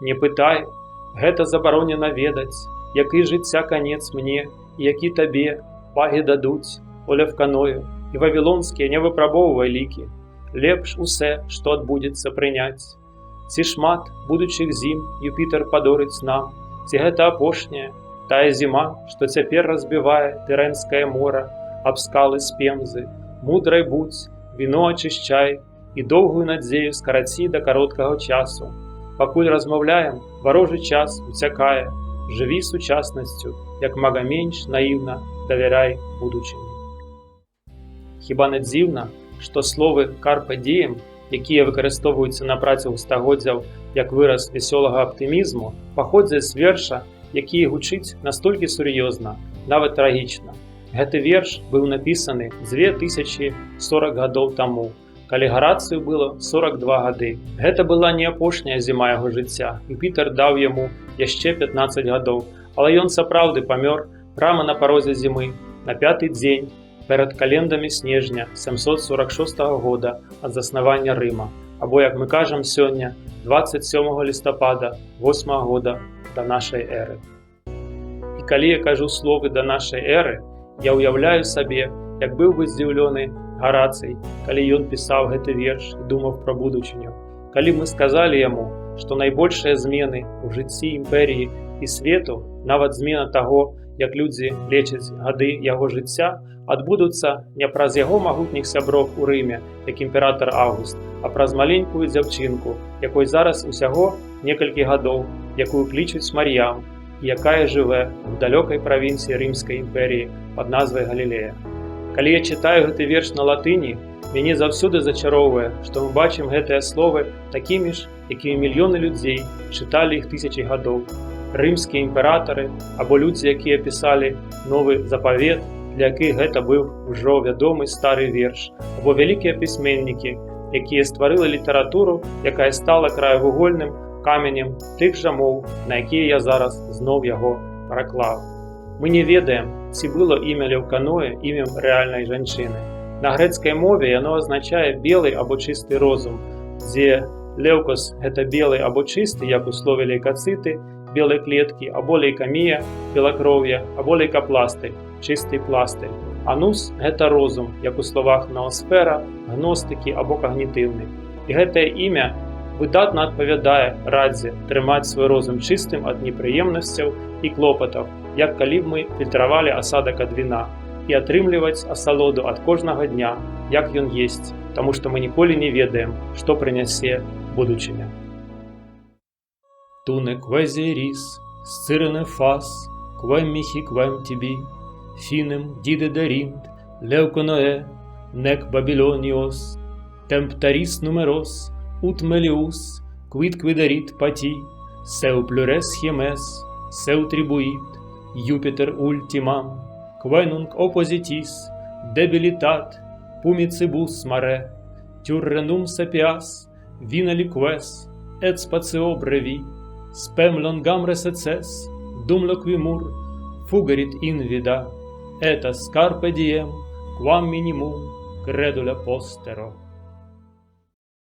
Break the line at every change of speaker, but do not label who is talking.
не пытай, гэта забаронена ведаць, які жыцця канец мне, і які табе пагі дадуць, Оля в каною, і вавілонскія не выпрабоўвай лікі, лепш усе, што адбудзецца прыняць. Ці шмат будучых зім Юпітер падорыць нам, ці гэта апошняя, тая зіма, што цяпер разбівае Тырэнскае мора аб скалы з Пемзы, мудрай будзь, віно ачышчай і доўгую надзею скараці да кароткага часу. Пакуль размаўляем, варожы час уцякае, жыві сучаснасцю, як мага менш наіўна давярай будучыні. Хіба не дзіўна, што словы «карпе діем», якія выкарыстоўваюцца на працягу стагоддзяў як выраз вясёлага аптымізму, паходзяць з верша, які гучыць настолькі сур'ёзна, нават трагічна. Гэты верш быў напісаны 2040 гадоў таму, калі Гарацыю было 42 гады. Гэта была не апошняя зіма яго жыцця, Юпітер даў яму яшчэ 15 гадоў, але ён сапраўды памёр прама на парозе зімы, на 5-й дзень перад календамі снежня 746 года ад заснавання Рыма, або, як мы кажам сёння, 27 лістапада 8 года да нашай эры. І калі я кажу словы «да нашай эры», я ўяўляю сабе, як быў бы здзіўлёны Гарацый, калі ён пісаў гэты верш і думаў пра будучыню. Калі мы сказалі яму, што найбольшыя змены ў жыцці імперіі і свету, нават змена таго, як людзі лечаць гады яго жыцця, адбудуцца не праз яго магутніх сяброў у Рыме, як імператар Аўгуст, а праз маленькую дзяўчынку, якой зараз усяго некалькі гадоў, якую клічуць Мар'ям, і якая жыве ў далёкай правінцыі Рымскай імперіі пад назвай Галілея. Калі я чытаю гэты верш на латыні, мяне заўсёды зачароўвае, што мы бачым гэтыя словы такімі ж, якімі мільёны людзей чыталі іх тысячы гадоў. Рымскія імператары або людзі, якія пісалі новы запавет, для якіх гэта быў ужо вядомы стары верш, або вялікія пісьменнікі, якія стварылі літаратуру, якая стала краевугольным каменем тых жа моў, на якія я зараз зноў яго пераклаў. Мы не ведаем, ці было імя Леўканоя імем рэальнай жанчыны. На грэцкай мове яно азначае белы або чысты розум, дзе леўкос – гэта белы або чысты, як у слове лейкацыты, белай клеткі, або лейкамія, белакроўе, або лейкапласты, чысты пласты. Анус – гэта розум, як у словах ноосфера, гностыкі або когнітыўны. І гэтае імя выдатна адпавядае радзе трымаць свой розум чыстым ад непрыемнасцяў і клопатаў, як калі б мы фільтравалі асадак ад віна, і атрымліваць асалоду ад кожнага дня, як ён есць, таму што мы ніколі не ведаем, што прынясе будучыня. Туне квезіріс, сцирене фас, квем міхі квем тібі, фінем діде дерінт, левконое, нек бабілоніос, темптаріс нумерос, ут меліус, квит квидеріт паті, сеу плюрес хємес, сеу трибуїт, Юпітер ультімам, квенунг опозитіс, дебілітат, пуміцибус маре, тюрренум сапіас, віналіквес, ет спаціо бреві, спем лонгам ресецес, дум локвімур, фугаріт інвіда, ета скарпе дієм, квам мінімум, кредуля постеро.